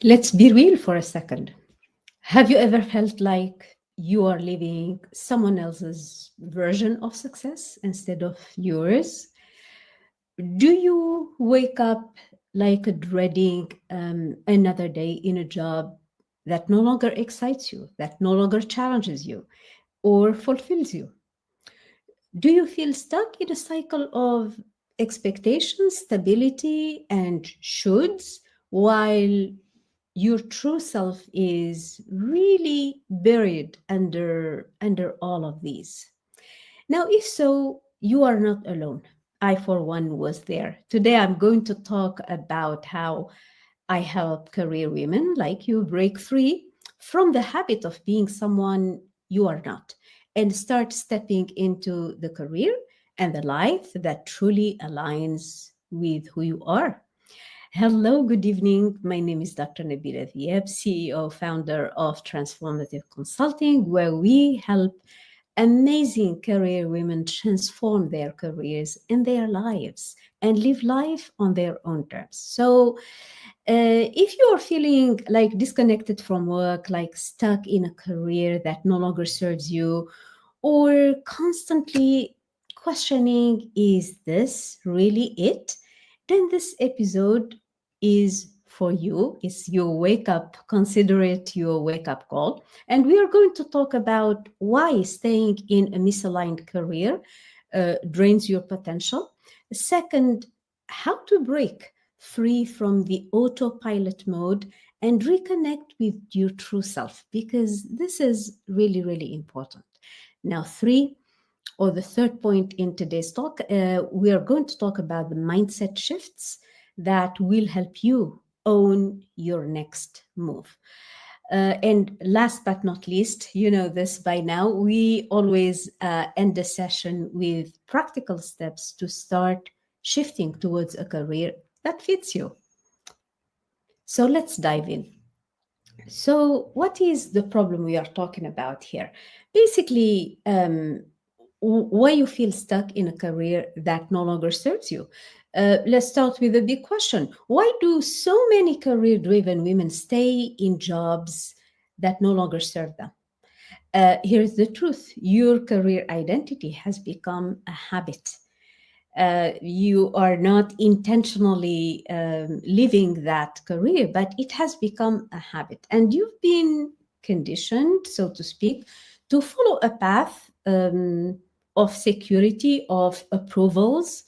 Let's be real for a second. Have you ever felt like you are living someone else's version of success instead of yours? Do you wake up like dreading another day in a job that no longer excites you, that no longer challenges you or fulfills you? Do you feel stuck in a cycle of expectations, stability, and shoulds while your true self is really buried under all of these? Now, if so, you are not alone. I, for one, was there. Today, I'm going to talk about how I help career women like you break free from the habit of being someone you are not and start stepping into the career and the life that truly aligns with who you are. Hello, good evening. My name is Dr. Nabila Diab, CEO, founder of Transformative Consulting, where we help amazing career women transform their careers and their lives and live life on their own terms. So, if you are feeling like disconnected from work, like stuck in a career that no longer serves you, or constantly questioning, is this really it? Then this episode is for you. It's your wake up, consider it your wake up call. And we are going to talk about why staying in a misaligned career drains your potential. Second, how to break free from the autopilot mode and reconnect with your true self, because this is really, really important. Now, three, or the third point in today's talk, we are going to talk about the mindset shifts that will help you own your next move. And last but not least, you know this by now, we always end the session with practical steps to start shifting towards a career that fits you. So let's dive in. So, what is the problem we are talking about here? Basically, why you feel stuck in a career that no longer serves you. Let's start with a big question. Why do so many career driven women stay in jobs that no longer serve them? Here's the truth: your career identity has become a habit. You are not intentionally living that career, but it has become a habit. And you've been conditioned, so to speak, to follow a path of security, of approvals,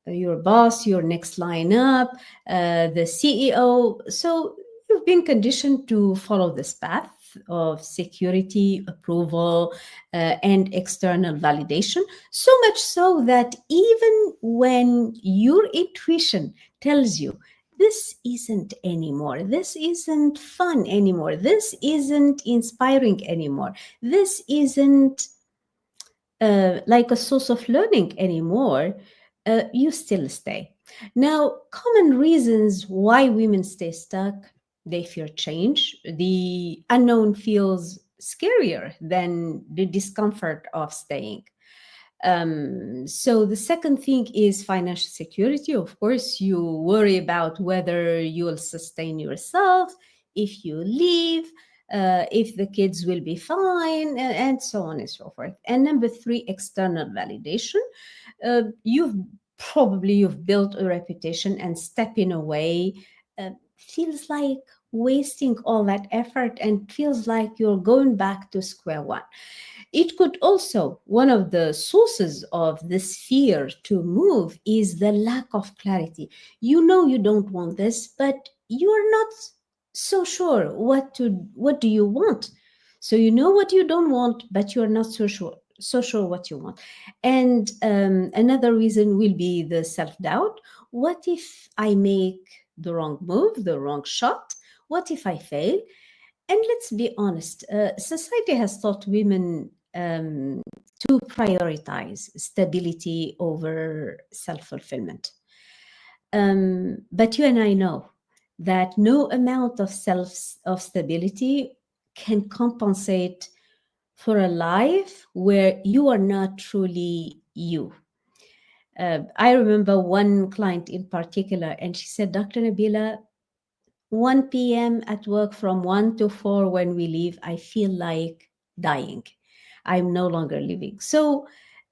your boss, your next line up, the CEO. So you've been conditioned to follow this path of security, approval, and external validation. So much so that even when your intuition tells you this isn't anymore, this isn't fun anymore, this isn't inspiring anymore, this isn't like a source of learning anymore, you still stay. Now, common reasons why women stay stuck: they fear change. The unknown feels scarier than the discomfort of staying. So the second thing is financial security. Of course, you worry about whether you will sustain yourself if you leave, if the kids will be fine, and so on and so forth. And number three, external validation. You've built a reputation, and stepping away feels like wasting all that effort and feels like you're going back to square one. It could also, one of the sources of this fear to move is the lack of clarity. You know you don't want this, but you're not so sure what do you want. So you know what you don't want, but you're not so sure what you want. And another reason will be the self-doubt. What if I make the wrong move, the wrong shot? What if I fail? And let's be honest, society has taught women to prioritize stability over self fulfillment. But you and I know that no amount of stability can compensate for a life where you are not truly you. I remember one client in particular, and she said, Dr. Nabila, 1 p.m. at work from 1 to 4 when we leave, I feel like dying. I'm no longer living.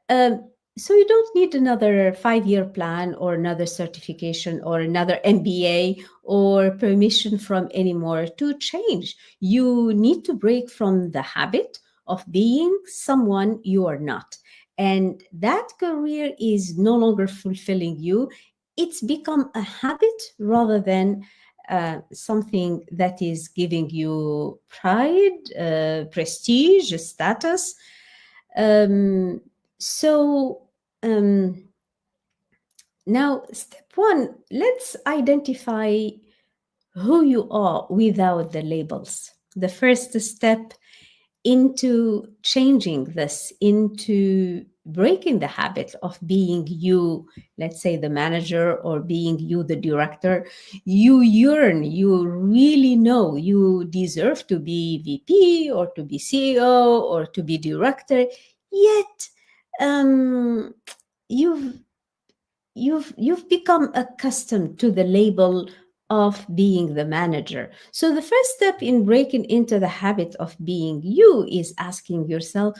Um, so you don't need another 5-year plan or another certification or another MBA or permission from anymore to change. You need to break from the habit of being someone you are not. And that career is no longer fulfilling you. It's become a habit rather than something that is giving you pride, prestige, status. Um, so um, now, step one, let's identify who you are without the labels. The first step into changing this, into breaking the habit of being you, let's say the manager, or being you, the director. You yearn, you really know you deserve to be VP or to be CEO or to be director, yet um, you've you've become accustomed to the label of being the manager. So the first step in breaking into the habit of being you is asking yourself,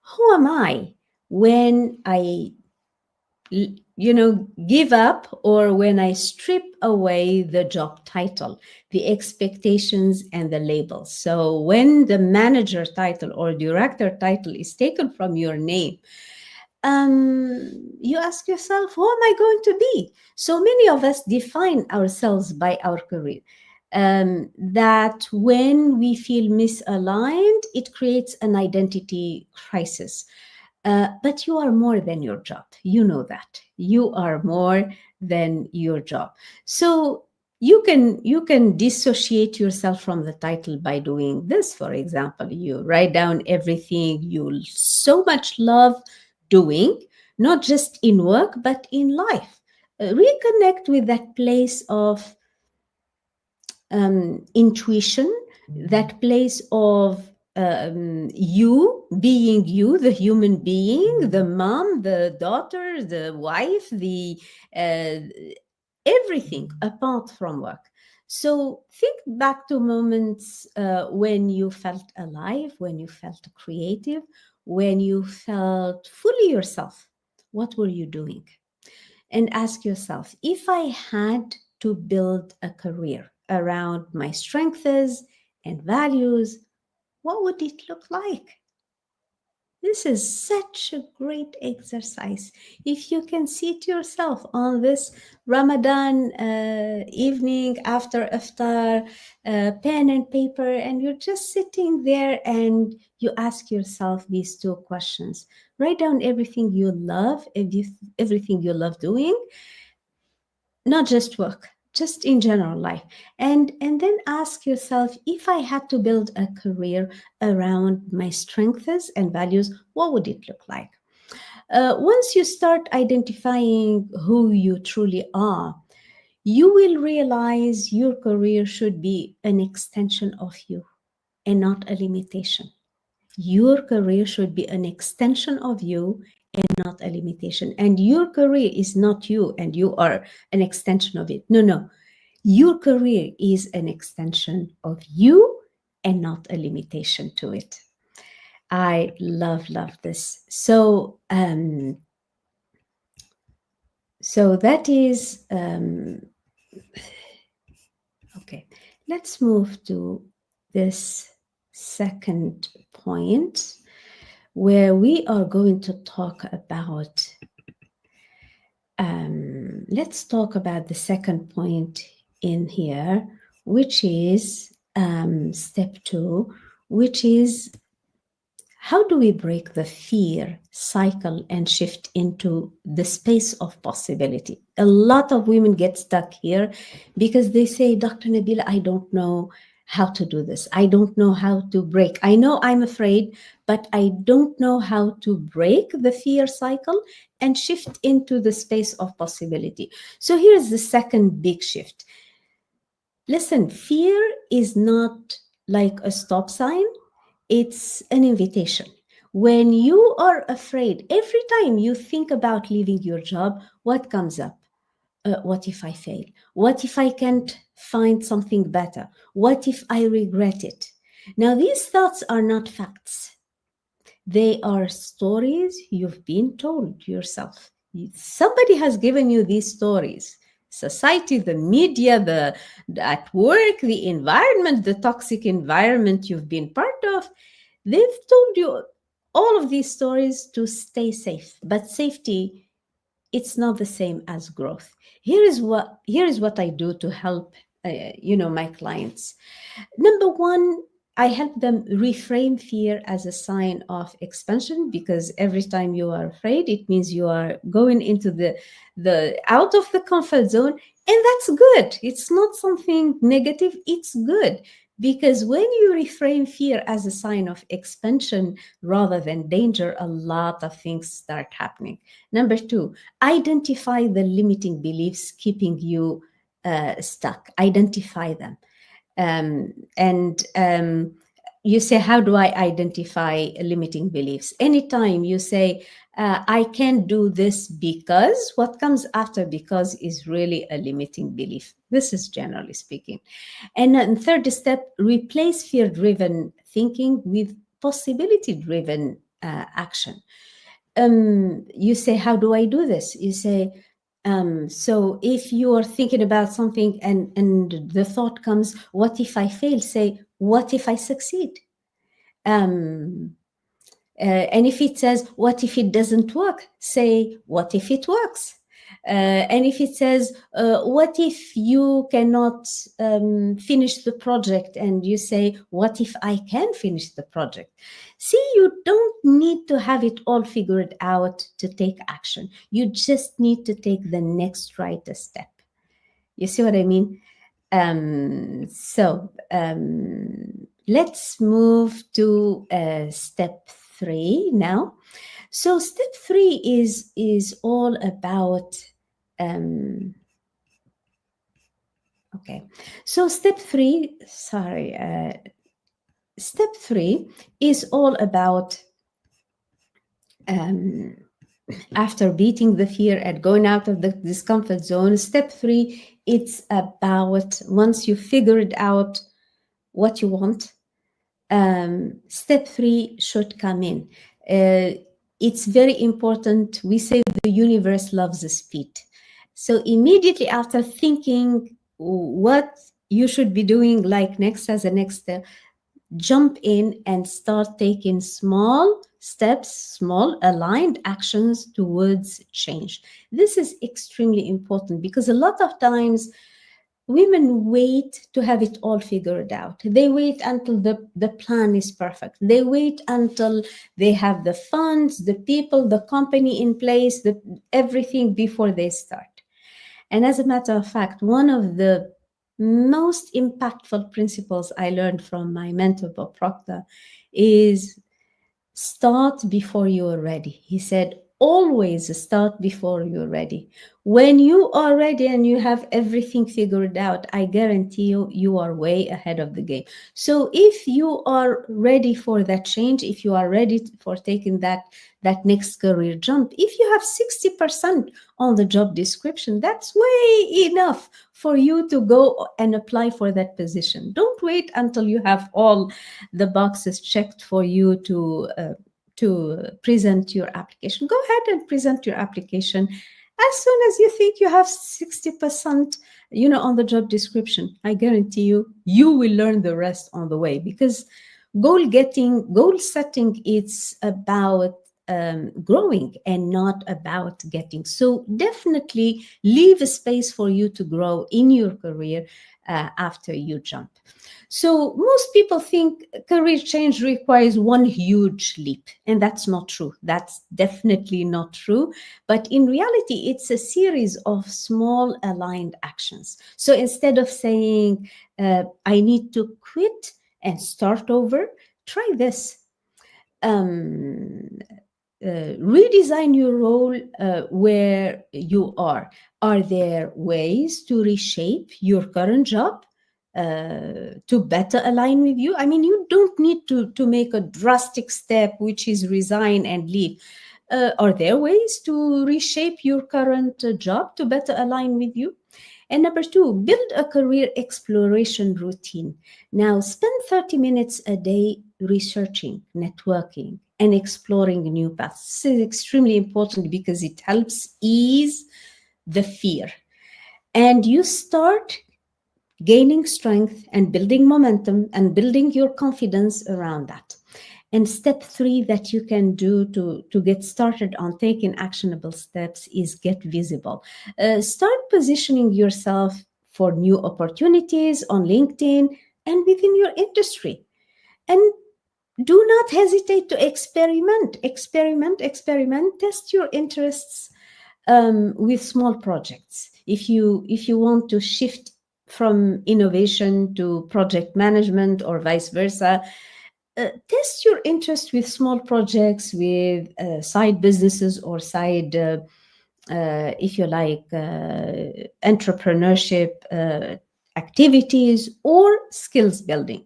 who am I when I give up, or when I strip away the job title, the expectations and the labels? So when the manager title or director title is taken from your name, you ask yourself, who am I going to be? So many of us define ourselves by our career. That when we feel misaligned, it creates an identity crisis. But you are more than your job. You know that. You are more than your job. So you can dissociate yourself from the title by doing this. For example, you write down everything you so much love doing, not just in work but in life. Reconnect with that place of intuition, that place of you being you, the human being, the mom, the daughter, the wife, the uh, everything apart from work. So think back to moments when you felt alive, when you felt creative, when you felt fully yourself. What were you doing? And ask yourself, if I had to build a career around my strengths and values, what would it look like? This is such a great exercise. If you can seat yourself on this Ramadan evening after iftar, pen and paper, and you're just sitting there and you ask yourself these two questions. Write down everything you love, everything you love doing, not just work, just in general life. And then ask yourself, if I had to build a career around my strengths and values, what would it look like? Once you start identifying who you truly are, you will realize your career should be an extension of you and not a limitation. Your career should be an extension of you and not a limitation. And your career is not you and you are an extension of it. No, no. Your career is an extension of you and not a limitation to it. I love this. So that is okay. Let's move to this second point, where we are going to talk about, let's talk about the second point in here, which is step 2, which is, how do we break the fear cycle and shift into the space of possibility? A lot of women get stuck here because they say, Dr. Nabila, I don't know how to do this. I don't know how to break. I know I'm afraid, but I don't know how to break the fear cycle and shift into the space of possibility. So here's the second big shift. Listen, fear is not like a stop sign. It's an invitation. When you are afraid, every time you think about leaving your job, what comes up? What if I fail? What if I can't find something better? What if I regret it? Now, these thoughts are not facts. They are stories you've been told yourself. Somebody has given you these stories. Society, the media, at work, the environment, the toxic environment you've been part of, they've told you all of these stories to stay safe. But safety, it's not the same as growth. Here is what I do to help my clients. Number one, I help them reframe fear as a sign of expansion, because every time you are afraid, it means you are going into the out of the comfort zone, and that's good. It's not something negative, it's good. Because when you reframe fear as a sign of expansion rather than danger, a lot of things start happening. Number two, identify the limiting beliefs keeping you stuck. Identify them. And you say, how do I identify limiting beliefs? Anytime you say, I can't do this because, what comes after because is really a limiting belief. This is generally speaking. And then third step, replace fear-driven thinking with possibility-driven action. You say, how do I do this? You say, so if you are thinking about something and the thought comes, what if I fail? Say, what if I succeed? And if it says, what if it doesn't work? Say, what if it works? And if it says, what if you cannot finish the project? And you say, what if I can finish the project? See, you don't need to have it all figured out to take action. You just need to take the next right step. You see what I mean? Let's move to step 3 now. So step 3 is all about okay. So step 3 is all about after beating the fear and going out of the discomfort zone. Step 3, it's about, once you figured out what you want, step 3 should come in. It's very important. We say the universe loves the speed. So immediately after thinking what you should be doing, like next as a next step, jump in and start taking small steps, small aligned actions towards change. This is extremely important, because a lot of times women wait to have it all figured out. They wait until the plan is perfect. They wait until they have the funds, the people, the company in place, everything before they start. And as a matter of fact, one of the most impactful principles I learned from my mentor, Bob Proctor, is start before you are ready. He said, always start before you're ready. When you are ready and you have everything figured out, I guarantee you, you are way ahead of the game. So if you are ready for that change, if you are ready for taking that next career jump, if you have 60% on the job description, that's way enough for you to go and apply for that position. Don't wait until you have all the boxes checked for you to present your application. Go ahead and present your application as soon as you think you have 60%, on the job description. I guarantee you, you will learn the rest on the way, because goal setting, it's about growing and not about getting. So definitely leave a space for you to grow in your career after you jump. So most people think career change requires one huge leap, and that's not true. That's definitely not true. But in reality, it's a series of small aligned actions. So instead of saying, I need to quit and start over, try this. Redesign your role where you are. Are there ways to reshape your current job to better align with you? I mean, you don't need to make a drastic step, which is resign and leave. Are there ways to reshape your current job to better align with you? And number two, build a career exploration routine. Now, spend 30 minutes a day researching, networking, and exploring new paths. This is extremely important because it helps ease the fear. And you start gaining strength and building momentum and building your confidence around that. And step three that you can do to get started on taking actionable steps is get visible. Start positioning yourself for new opportunities on LinkedIn and within your industry. And do not hesitate to experiment, test your interests with small projects. If you want to shift from innovation to project management or vice versa, test your interest with small projects, with side businesses or side, if you like, entrepreneurship activities or skills building.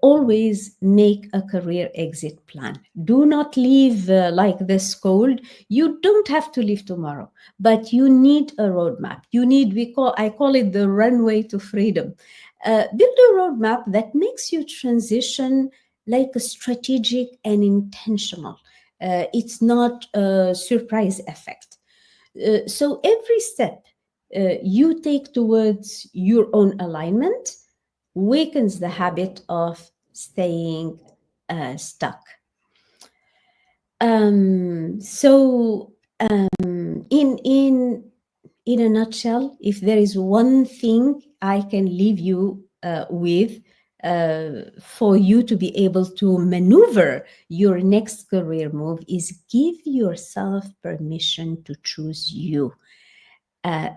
Always make a career exit plan. Do not leave like this cold. You don't have to leave tomorrow, but you need a roadmap. You need, I call it the runway to freedom. Build a roadmap that makes you transition like a strategic and intentional. It's not a surprise effect. So every step you take towards your own alignment weakens the habit of staying stuck. So in a nutshell, if there is one thing I can leave you with for you to be able to maneuver your next career move, is give yourself permission to choose you. Hit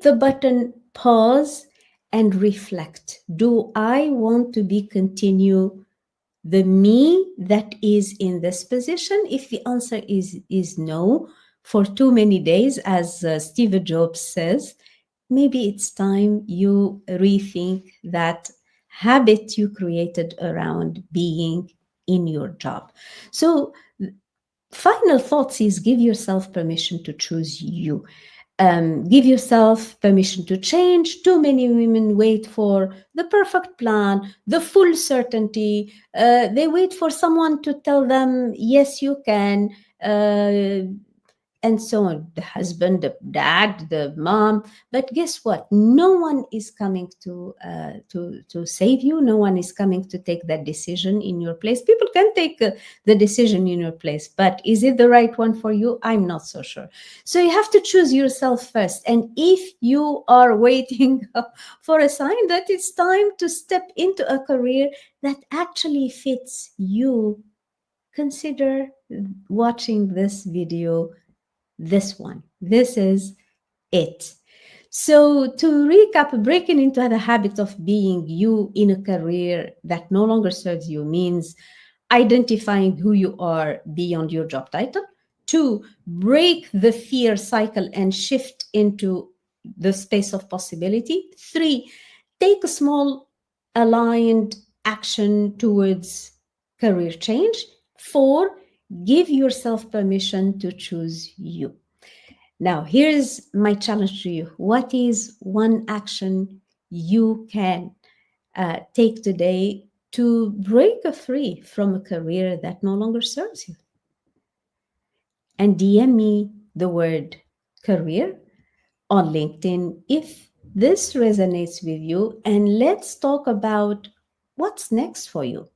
the button, pause, and reflect. Do I want to be continue the me that is in this position? If the answer is no, for too many days, as Steve Jobs says, maybe it's time you rethink that habit you created around being in your job. So final thoughts is give yourself permission to choose you. Give yourself permission to change. Too many women wait for the perfect plan, the full certainty. They wait for someone to tell them, yes, you can, and so on. The husband, the dad, the mom. But guess what? No one is coming to save you. No one is coming to take that decision in your place. People can take the decision in your place, but is it the right one for you? I'm not so sure. So you have to choose yourself first. And if you are waiting for a sign that it's time to step into a career that actually fits you, consider watching this video. This one. This is it. So to recap, breaking into the habit of being you in a career that no longer serves you means identifying who you are beyond your job title. 2, break the fear cycle and shift into the space of possibility. 3, take a small aligned action towards career change. 4, give yourself permission to choose you. Now, here's my challenge to you. What is one action you can take today to break free from a career that no longer serves you? And DM me the word career on LinkedIn if this resonates with you, and let's talk about what's next for you.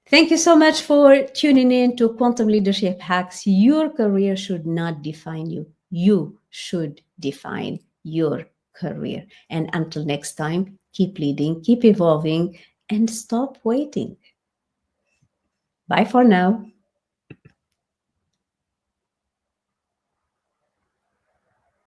Thank you so much for tuning in to Quantum Leadership Hacks. Your career should not define you. You should define your career. And until next time, keep leading, keep evolving, and stop waiting. Bye for now.